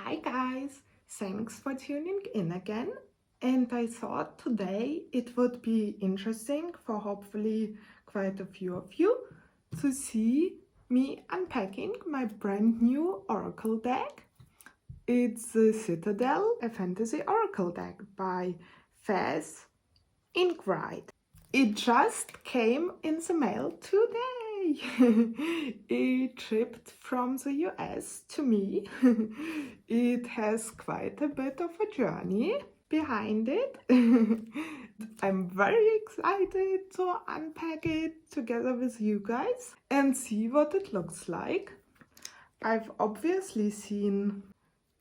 Hi guys, thanks for tuning in again. And I thought today it would be interesting for hopefully quite a few of you to see me unpacking my brand new oracle deck. It's the Citadel, a fantasy oracle deck by FEZ INKWRIGHT. It just came in the mail today. It shipped from the US to me. It has quite a bit of a journey behind it. I'm very excited to unpack it together with you guys and see what it looks like. I've obviously seen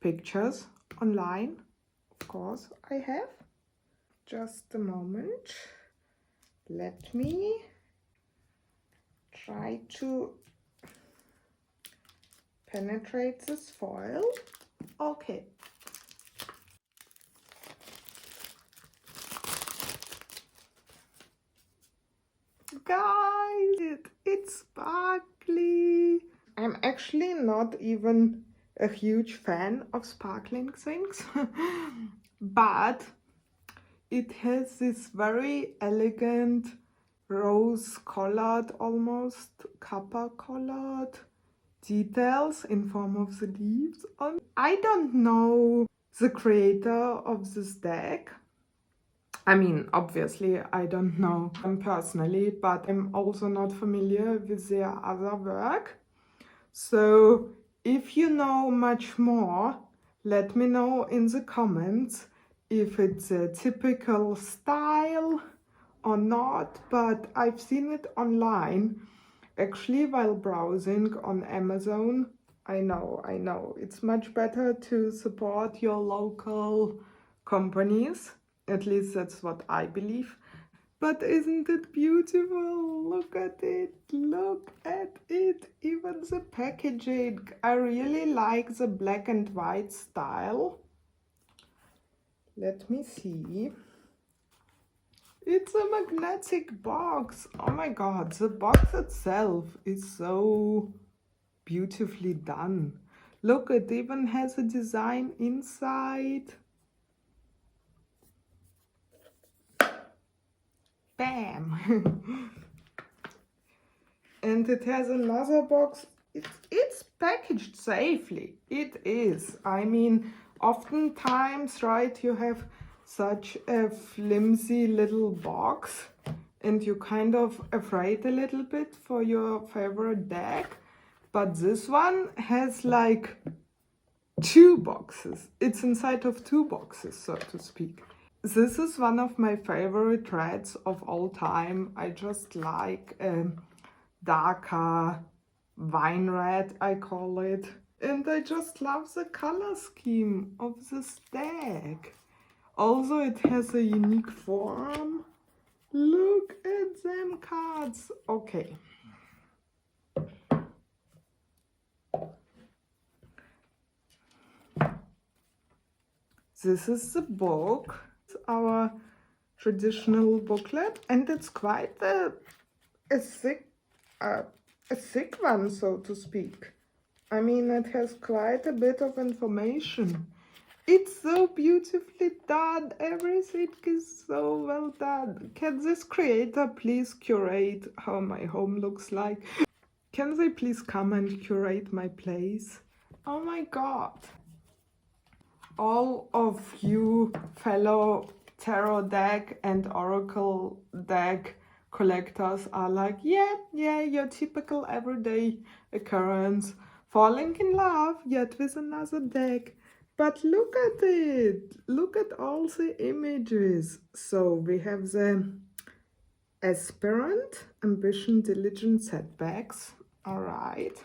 pictures online, of course I have. Just a moment. Let me try to penetrate this foil. Okay. Guys, it's sparkly. I'm actually not even a huge fan of sparkling things, but it has this very elegant rose-colored, almost copper-colored details in form of the leaves on. I don't know the creator of this deck. I mean, obviously, I don't know them personally, but I'm also not familiar with their other work. So if you know much more, let me know in the comments if it's a typical style or not, but I've seen it online actually while browsing on Amazon. I know, it's much better to support your local companies, at least that's what I believe. But isn't it beautiful? Look at it, even the packaging. I really like the black and white style. Let me see. It's a magnetic box. Oh my god, the box itself is so beautifully done. Look, it even has a design inside. Bam! And it has another box. It's packaged safely. It is. I mean, oftentimes, right, you have such a flimsy little box and you're kind of afraid a little bit for your favorite deck. But this one has like 2 boxes. It's inside of 2 boxes, so to speak. This is one of my favorite reds of all time. I just like darker wine red, I call it. And I just love the color scheme of this deck. Also, it has a unique form. Look at them cards. Okay. This is the book. It's our traditional booklet, and it's quite a thick one, so to speak. I mean, it has quite a bit of information. It's so beautifully done. Everything is so well done. Can this creator please curate how my home looks like? Can they please come and curate my place? Oh my god. All of you fellow tarot deck and oracle deck collectors are like, yeah, your typical everyday occurrence, falling in love yet with another deck. But look at it, look at all the images. So we have the aspirant, ambition, diligence, setbacks. All right.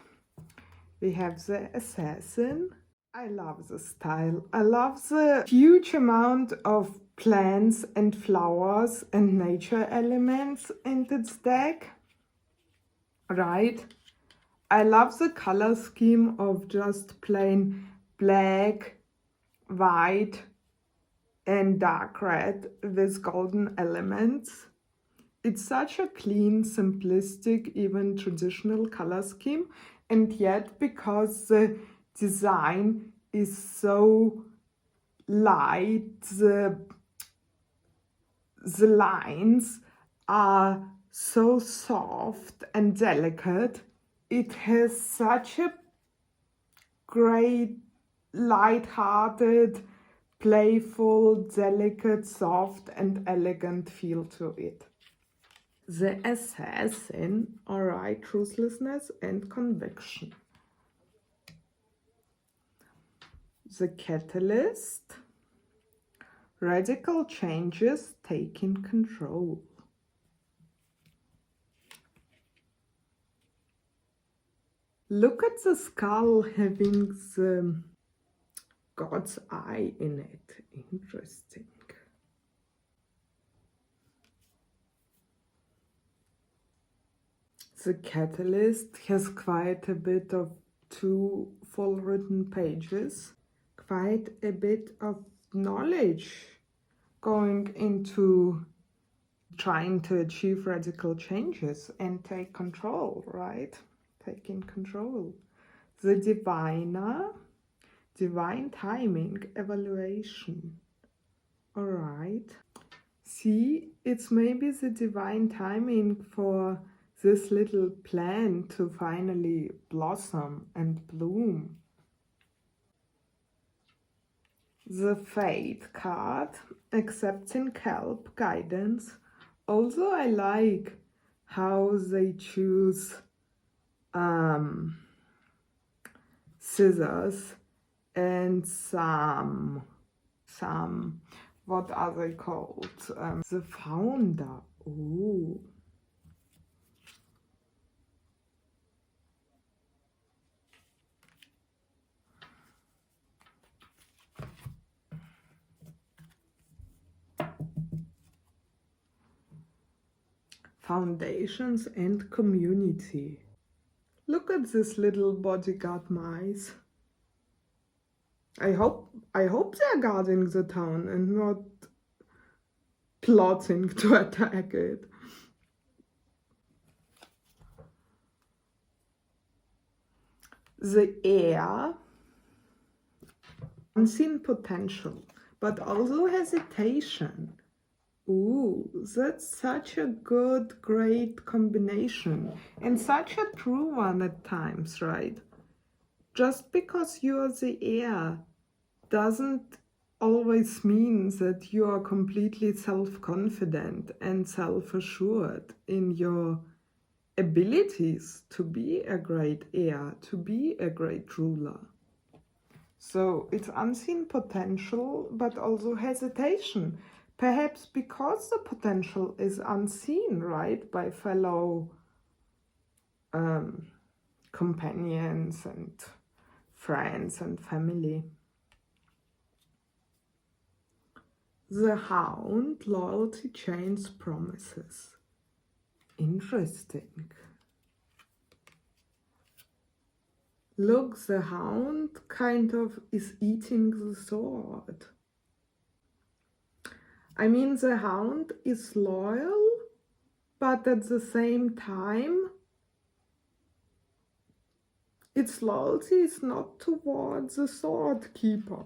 We have the assassin. I love the style. I love the huge amount of plants and flowers and nature elements in this deck. Right? I love the color scheme of just plain black, white, and dark red with golden elements. It's such a clean, simplistic, even traditional color scheme, and yet because the design is so light, the lines are so soft and delicate. It has such a great, light-hearted, playful, delicate, soft and elegant feel to it. The assassin, alright, ruthlessness and conviction. The catalyst, radical changes taking control. Look at the skull having the God's eye in it. Interesting. The catalyst has quite a bit of 2 full written pages, quite a bit of knowledge going into trying to achieve radical changes and take control, right? Taking control. The diviner, divine timing, evaluation. All right. See, it's maybe the divine timing for this little plant to finally blossom and bloom. The Fate card, accepting help, guidance. Also, I like how they choose scissors and some, what are they called? The founder. Ooh. Foundations and community. Look at this little bodyguard mice. I hope they're guarding the town and not plotting to attack it. The air, unseen potential, but also hesitation. Ooh, that's such a good, great combination, and such a true one at times, right? Just because you're the air doesn't always mean that you are completely self-confident and self-assured in your abilities to be a great heir, to be a great ruler. So it's unseen potential, but also hesitation. Perhaps because the potential is unseen, right, by fellow companions and friends and family. The Hound, loyalty chains promises. Interesting. Look, the Hound kind of is eating the sword. I mean, the Hound is loyal, but at the same time, its loyalty is not towards the sword keeper.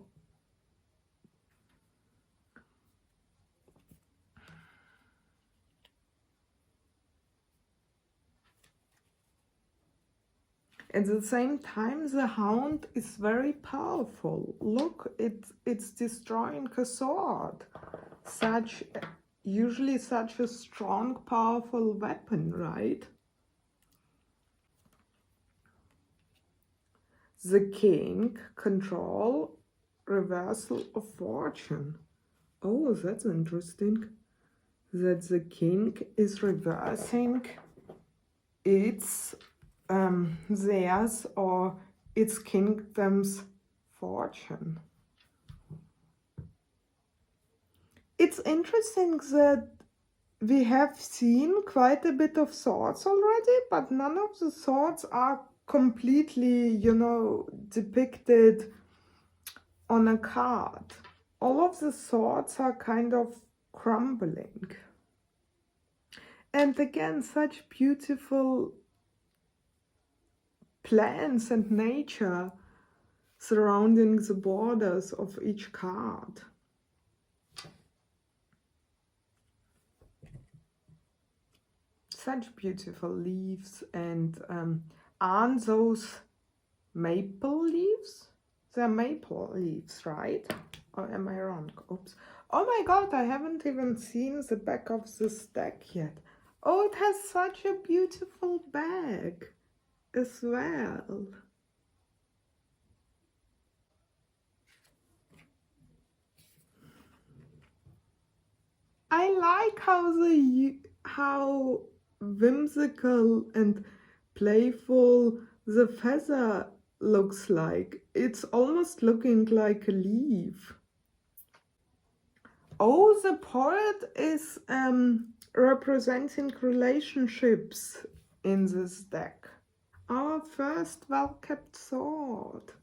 At the same time, the Hound is very powerful. Look, it's destroying a sword. Usually such a strong, powerful weapon, right? The King, control, reversal of fortune. Oh, that's interesting. That the King is reversing its theirs or its kingdom's fortune. It's interesting that we have seen quite a bit of swords already, but none of the swords are completely, you know, depicted on a card. All of the swords are kind of crumbling. And again, such beautiful plants and nature, surrounding the borders of each card. Such beautiful leaves, and aren't those maple leaves? They're maple leaves, right? Or am I wrong? Oops. Oh my god, I haven't even seen the back of this deck yet. Oh, it has such a beautiful bag as well. I like how whimsical and playful the feather looks like. It's almost looking like a leaf. Oh, the poet is representing relationships in this deck. Our first well-kept sword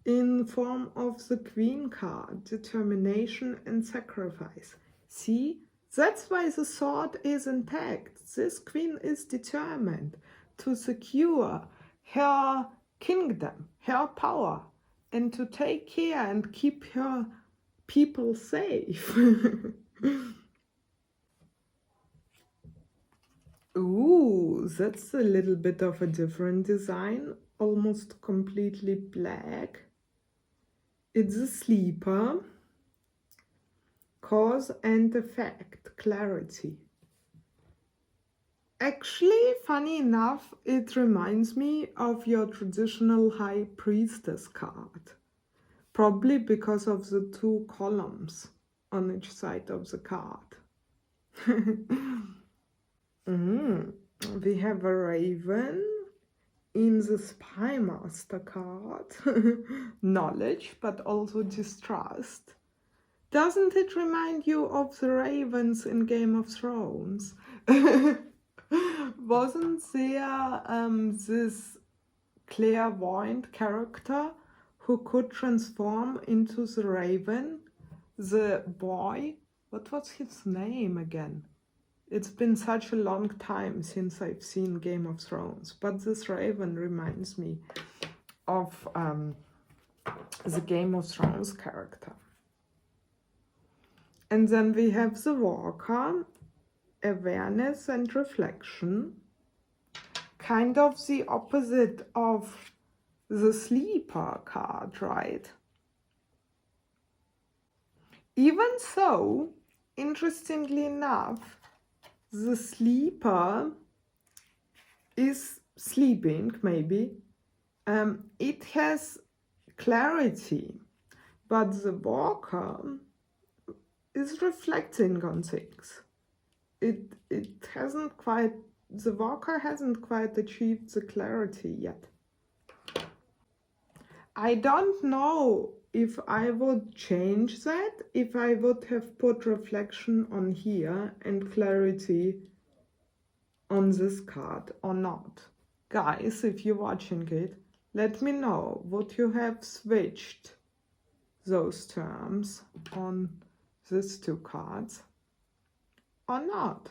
in form of the Queen card, determination and sacrifice. See, that's why the sword is intact. This queen is determined to secure her kingdom, her power, and to take care and keep her people safe. Ooh, that's a little bit of a different design, almost completely black. It's a sleeper. Cause and effect, clarity. Actually, funny enough, it reminds me of your traditional High Priestess card. Probably because of the two columns on each side of the card. We have a raven in the Spy Master card. Knowledge, but also distrust. Doesn't it remind you of the ravens in Game of Thrones? Wasn't there this clairvoyant character who could transform into the raven? The boy? What was his name again? It's been such a long time since I've seen Game of Thrones, but this raven reminds me of the Game of Thrones character. And then we have the walker, awareness and reflection, kind of the opposite of the sleeper card, right? Even so, interestingly enough, the sleeper is sleeping, maybe. It has clarity, but the walker is reflecting on things. It hasn't quite, the walker hasn't quite achieved the clarity yet. I don't know if I would change that, if I would have put reflection on here and clarity on this card or not. Guys, if you're watching it, let me know, would you have switched those terms on these two cards or not?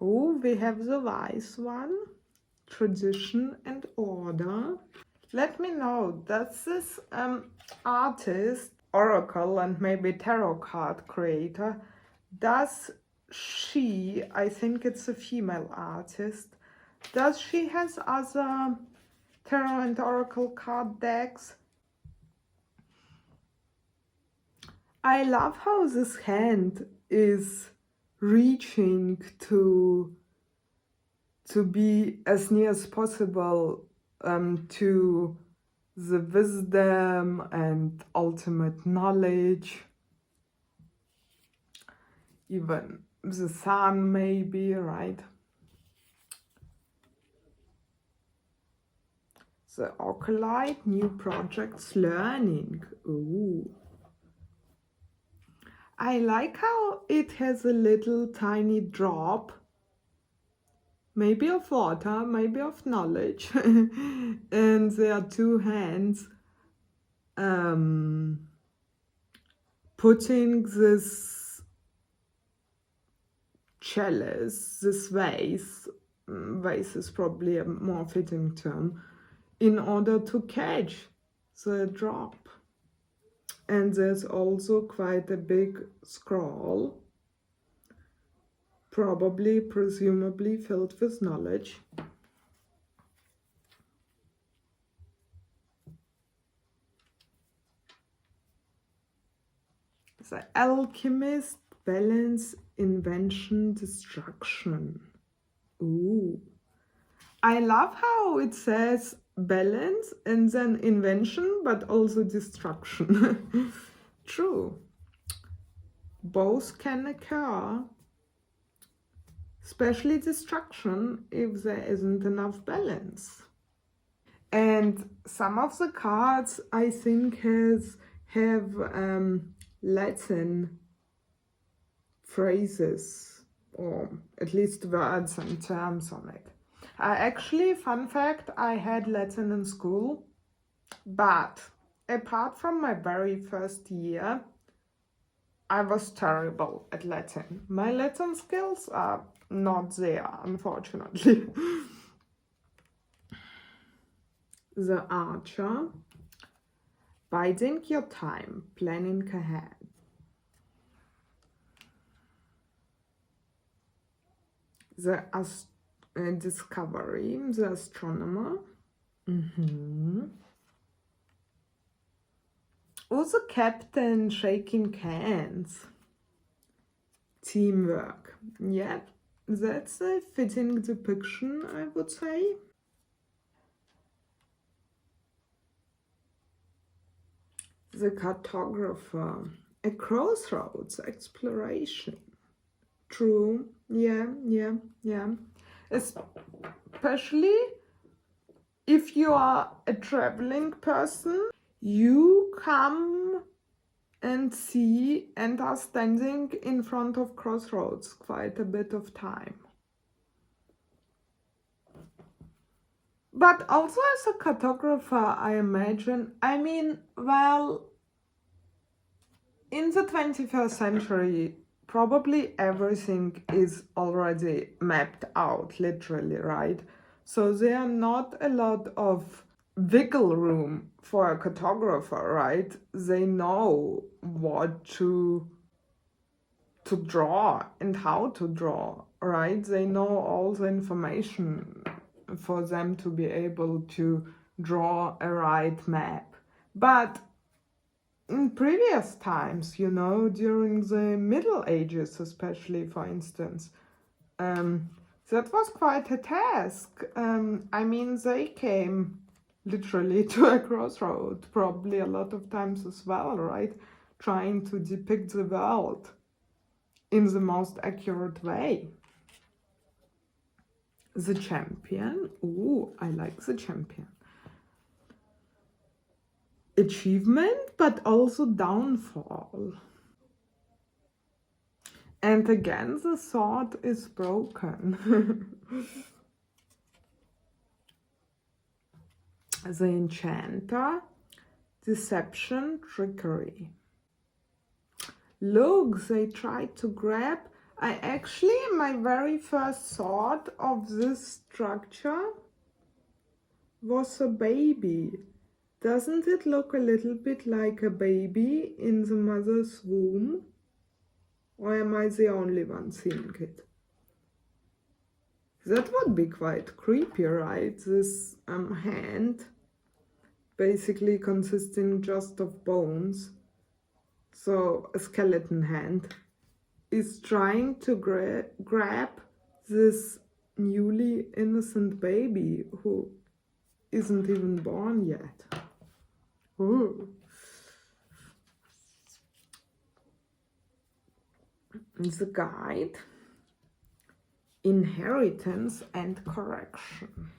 Oh, we have the wise one, tradition and order. Let me know, does this artist, oracle and maybe tarot card creator, does she, I think it's a female artist, does she has other tarot and oracle card decks? I love how this hand is reaching to be as near as possible to the wisdom and ultimate knowledge. Even the sun maybe, right? The acolyte, new projects, learning. Ooh. I like how it has a little tiny drop, maybe of water, maybe of knowledge, and there are two hands putting this chalice, this vase is probably a more fitting term, in order to catch the drop. And there's also quite a big scroll, presumably filled with knowledge. The alchemist, balance, invention, destruction. Ooh. I love how it says balance and then invention, but also destruction. True. Both can occur, especially destruction if there isn't enough balance. And some of the cards, I think, have Latin phrases, or at least words and terms on it. Actually, fun fact, I had Latin in school, but apart from my very first year, I was terrible at Latin. My Latin skills are not there, unfortunately. The Archer, biding your time, planning ahead. The Discovery, the Astronomer. Also Captain shaking hands. Teamwork. Yep, that's a fitting depiction, I would say. The Cartographer. A crossroads exploration. True. Yeah. Especially if you are a traveling person, you come and see and are standing in front of crossroads quite a bit of time. But also as a cartographer, I imagine, well, in the 21st century, probably everything is already mapped out, literally, right? So there are not a lot of wiggle room for a cartographer, right? They know what to draw and how to draw, right? They know all the information for them to be able to draw a right map. But in previous times, during the Middle Ages especially, for instance, that was quite a task. They came literally to a crossroad, probably a lot of times as well, right? Trying to depict the world in the most accurate way. The Champion. Ooh, I like the Champion. Achievement, but also downfall. And again, the sword is broken. The Enchanter, deception, trickery. Look, they tried to grab. My very first thought of this structure was a baby. Doesn't it look a little bit like a baby in the mother's womb? Or am I the only one seeing it? That would be quite creepy, right? This hand, basically consisting just of bones, so a skeleton hand, is trying to grab this newly innocent baby who isn't even born yet. Ooh. The Guide, inheritance and correction.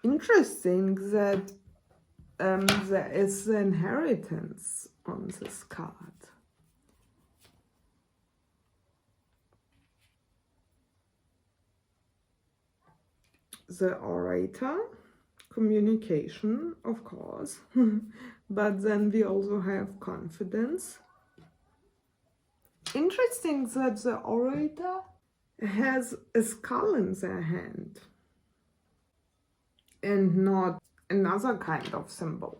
Interesting that there is the inheritance on this card. The Orator, communication, of course, but then we also have confidence. Interesting that the orator has a skull in their hand and not another kind of symbol.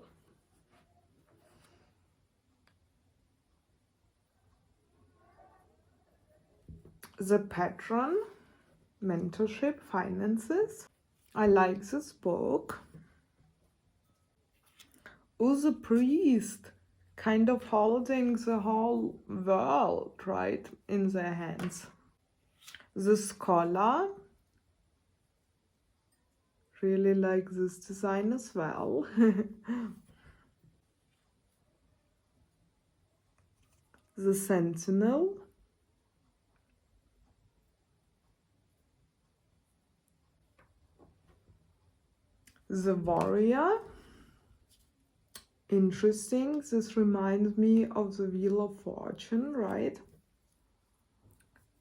The patron, mentorship, finances. I like this book. Oh, the priest, kind of holding the whole world, right, in their hands. The scholar, really like this design as well. The sentinel. The warrior. Interesting. This reminds me of the Wheel of Fortune, right?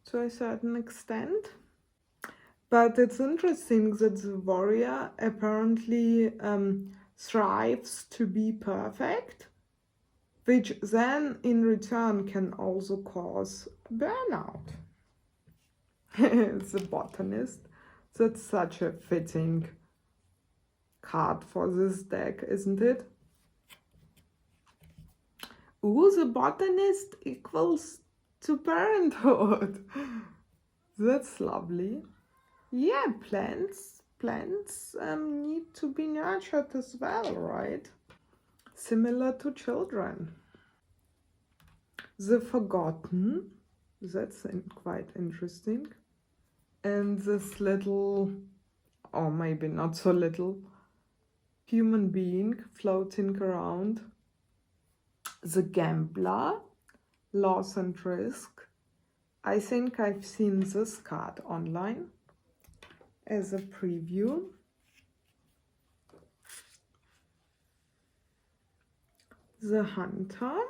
To a certain extent. But it's interesting that the warrior apparently strives to be perfect, which then in return can also cause burnout. The botanist. That's such a fitting card for this deck, isn't it? Ooh, the botanist equals to parenthood. That's lovely. Yeah, plants need to be nurtured as well, right? Similar to children. The forgotten, that's quite interesting. And this little, or maybe not so little, human being floating around. The gambler, loss and risk. I think I've seen this card online as a preview. The hunter.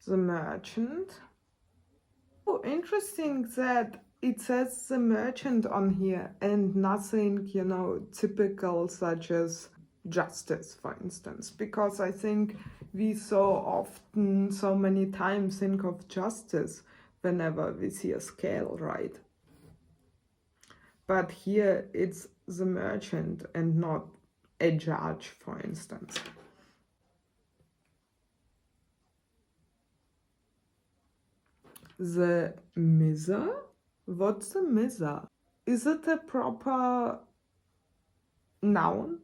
The merchant. Oh, interesting that it says the merchant on here and nothing, you know, typical such as justice, for instance, because I think we so often, so many times think of justice whenever we see a scale, right? But here it's the merchant and not a judge, for instance. The miser? What's the miser? Is it a proper noun?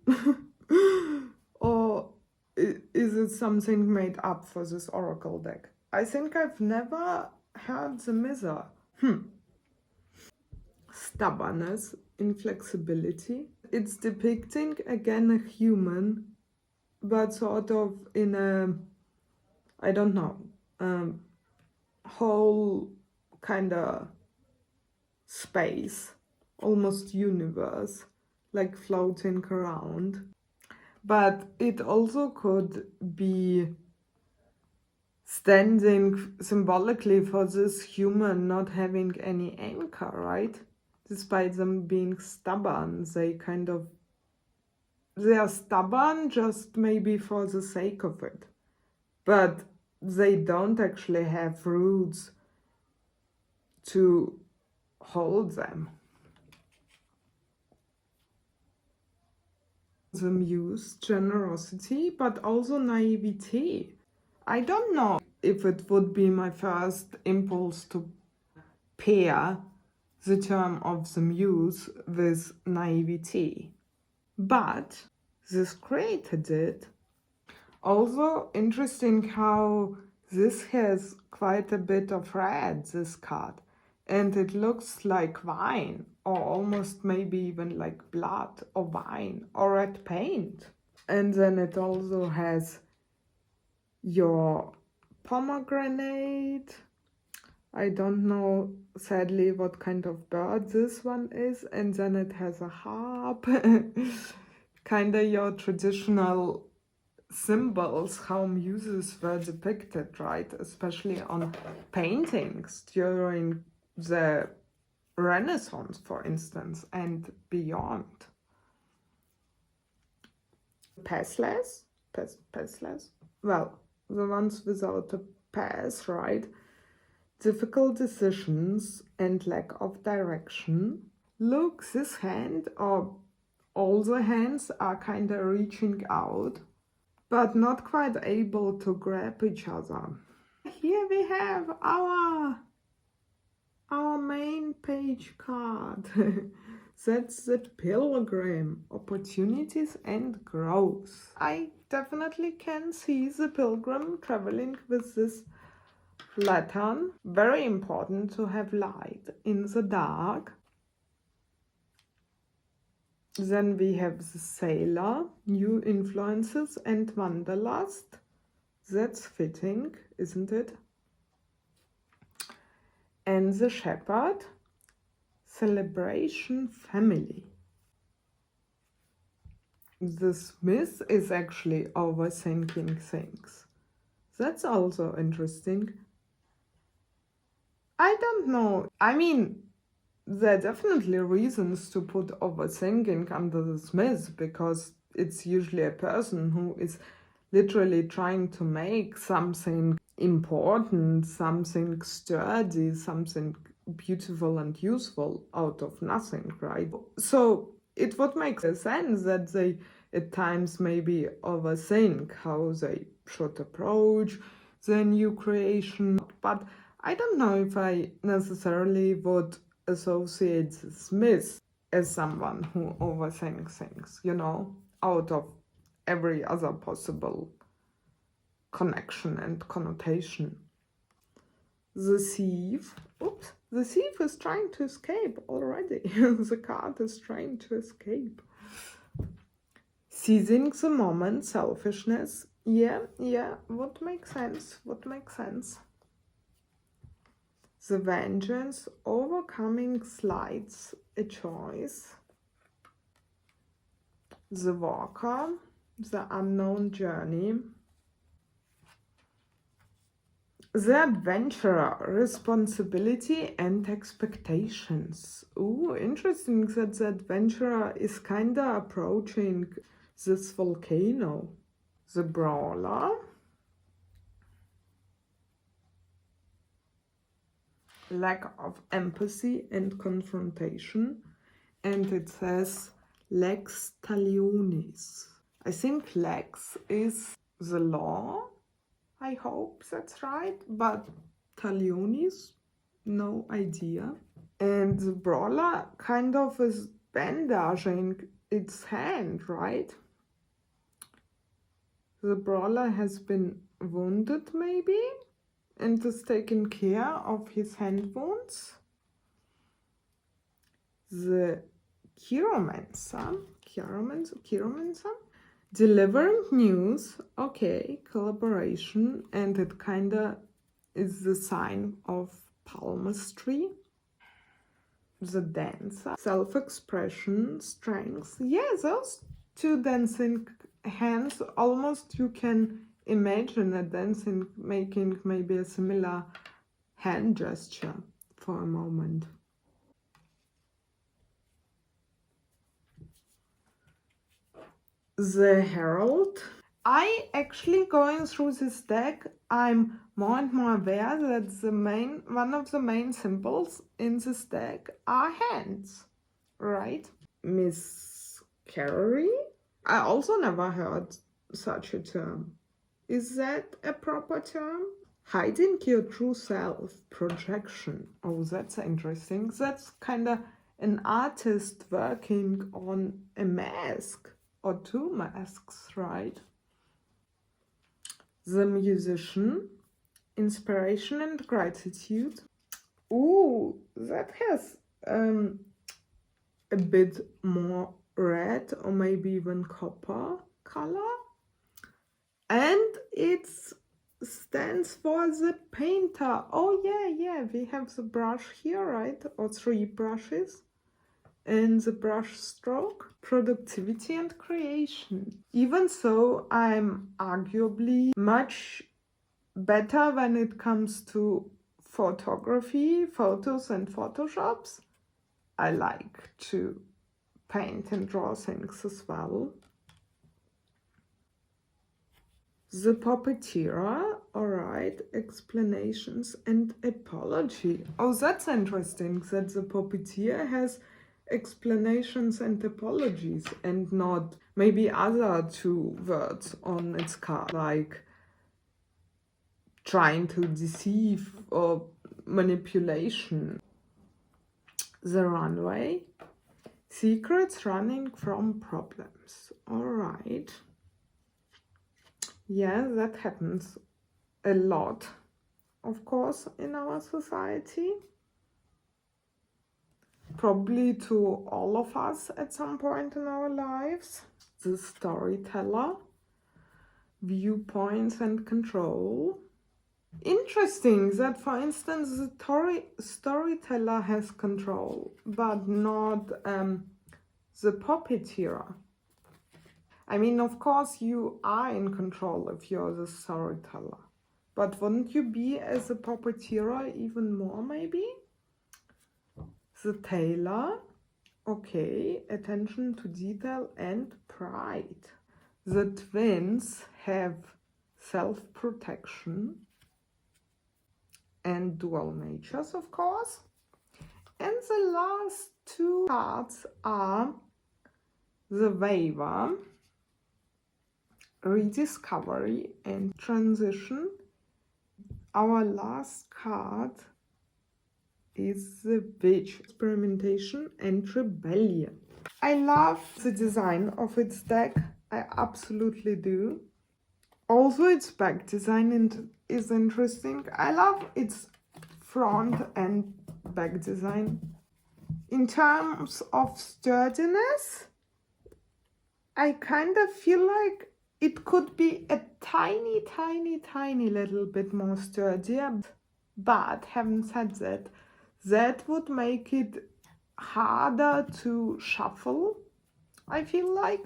Or is it something made up for this oracle deck? I think I've never heard the miser. Stubbornness, inflexibility. It's depicting again a human, but sort of in a, I don't know, whole kind of space, almost universe, like floating around. But it also could be standing symbolically for this human not having any anchor, right? Despite them being stubborn, they are stubborn just maybe for the sake of it. But they don't actually have roots to hold them. The muse, generosity, but also naivety. I don't know if it would be my first impulse to pair the term of the muse with naivety. But this created it. Also interesting how this has quite a bit of red, this card. And it looks like wine, or almost maybe even like blood or wine or red paint. And then it also has your pomegranate. I don't know, sadly, what kind of bird this one is. And then it has a harp. Kind of your traditional symbols, how muses were depicted, right? Especially on paintings during the Renaissance, for instance, and beyond. Passless? Passless? Well, the ones without a pass, right? Difficult decisions and lack of direction. Look, this hand, or all the hands, are kind of reaching out, but not quite able to grab each other. Here we have our main page card. That's the pilgrim, opportunities and growth. I definitely can see the pilgrim traveling with this lantern. Very important to have light in the dark. Then we have the sailor, new influences and wanderlust. That's fitting, isn't it? And the shepherd, celebration, family. The smith is actually overthinking things. That's also interesting. I don't know. I mean, there are definitely reasons to put overthinking under the smith, because it's usually a person who is literally trying to make something important, something sturdy, something beautiful and useful out of nothing, right? So it would make sense that they at times maybe overthink how they should approach the new creation. But I don't know if I necessarily would associate the smith as someone who overthinks things, you know, out of every other possible connection and connotation. The thief, oops, the thief is trying to escape already. The card is trying to escape. Seizing the moment, selfishness. Yeah, would make sense, The vengeance, overcoming slights, a choice. The walker, the unknown journey. The adventurer, responsibility and expectations. Ooh, interesting that the adventurer is kinda approaching this volcano. The brawler. Lack of empathy and confrontation. And it says lex talionis. I think lex is the law. I hope that's right, but talionis, no idea. And the brawler kind of is bandaging its hand, right? The brawler has been wounded maybe and is taking care of his hand wounds. The chiromancer, delivering news, okay, collaboration, and it kinda is the sign of palmistry. The dancer, self-expression, strength. Yeah, those two dancing hands, almost you can imagine a dancing making maybe a similar hand gesture for a moment. The Herald. I actually, going through this deck, I'm more and more aware that one of the main symbols in this deck are hands, right? Miscarry? I also never heard such a term. Is that a proper term? Hiding your true self, projection. Oh, that's interesting. That's kind of an artist working on a mask or two masks, right? The musician, inspiration and gratitude. Ooh, that has a bit more red or maybe even copper color. And it stands for the painter. Oh yeah, we have the brush here, right? Or three brushes. in the brush stroke, productivity and creation. Even so, I'm arguably much better when it comes to photography, photos and photoshops. I like to paint and draw things as well. The puppeteer, alright, explanations and apology. Oh, that's interesting that the puppeteer has explanations and apologies and not maybe other two words on its card, like trying to deceive or manipulation. The runway, secrets running from problems, alright. Yeah, that happens a lot, of course, in our society. Probably to all of us at some point in our lives. The storyteller, viewpoints and control. Interesting that, for instance, the storyteller has control, but not the puppeteer. I mean, of course, you are in control if you're the storyteller. But wouldn't you be, as a puppeteer, even more, maybe? The tailor. Okay, attention to detail and pride. The twins have self-protection and dual natures, of course. And the last two cards are the waiver, rediscovery and transition. Our last card is the witch, experimentation and rebellion. I love the design of its deck. I absolutely do. Also, its back design is interesting. I love its front and back design. In terms of sturdiness, I kind of feel like it could be a tiny little bit more sturdier. But having said that, that would make it harder to shuffle, I feel like.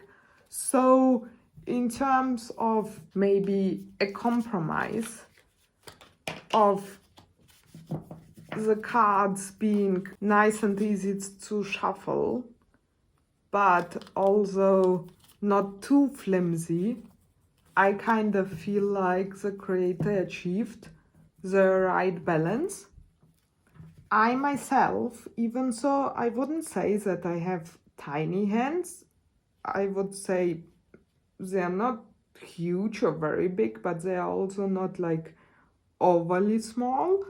So in terms of maybe a compromise of the cards being nice and easy to shuffle, but also not too flimsy, I kind of feel like the creator achieved the right balance. I myself, even so, I wouldn't say that I have tiny hands. I would say they're not huge or very big, but they're also not like overly small.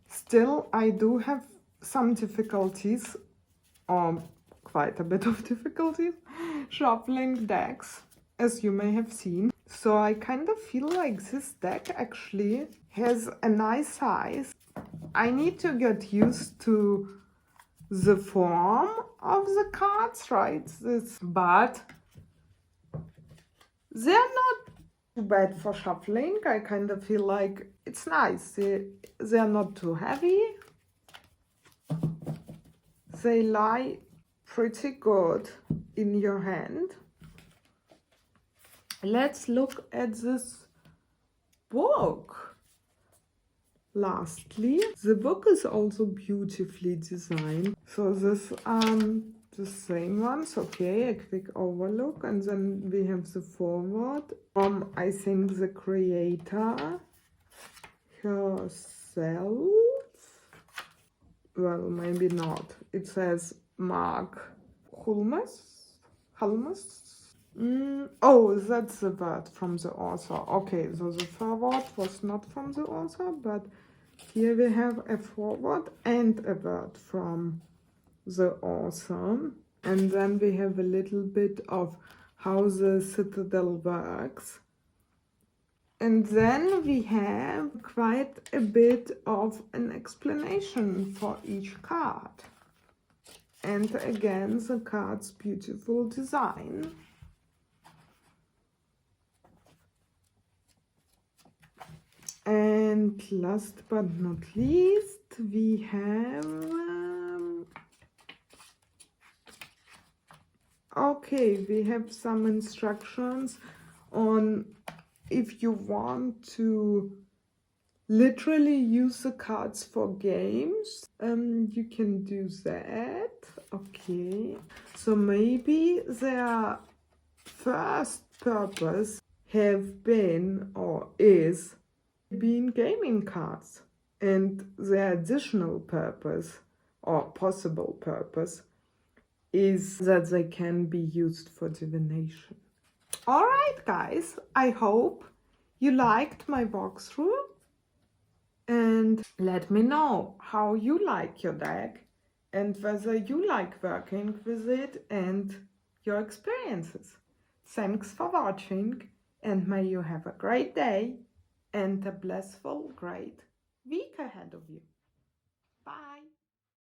Still, I do have some difficulties, or quite a bit of difficulties, shuffling decks, as you may have seen. So I kind of feel like this deck actually has a nice size. I need to get used to the form of the cards, right? But they're not too bad for shuffling. I kind of feel like it's nice. They're not too heavy. They lie pretty good in your hand. Let's look at this book. Lastly, the book is also beautifully designed. So this the same ones, okay, a quick overlook, and then we have the forward from, I think, the creator herself. Well, maybe not. It says Mark Hulmes. Oh, that's the word from the author. Okay, so the forward was not from the author, but here we have a forward and a word from the author. And then we have a little bit of how the citadel works. And then we have quite a bit of an explanation for each card. And again, the card's beautiful design. And last but not least, we have Okay, we have some instructions on if you want to literally use the cards for games, you can do that. Okay, so maybe their first purpose have been or is being gaming cards, and their additional purpose or possible purpose is that they can be used for divination. Alright guys, I hope you liked my walkthrough, and let me know how you like your deck and whether you like working with it and your experiences. Thanks for watching, and may you have a great day and a blissful, great week ahead of you.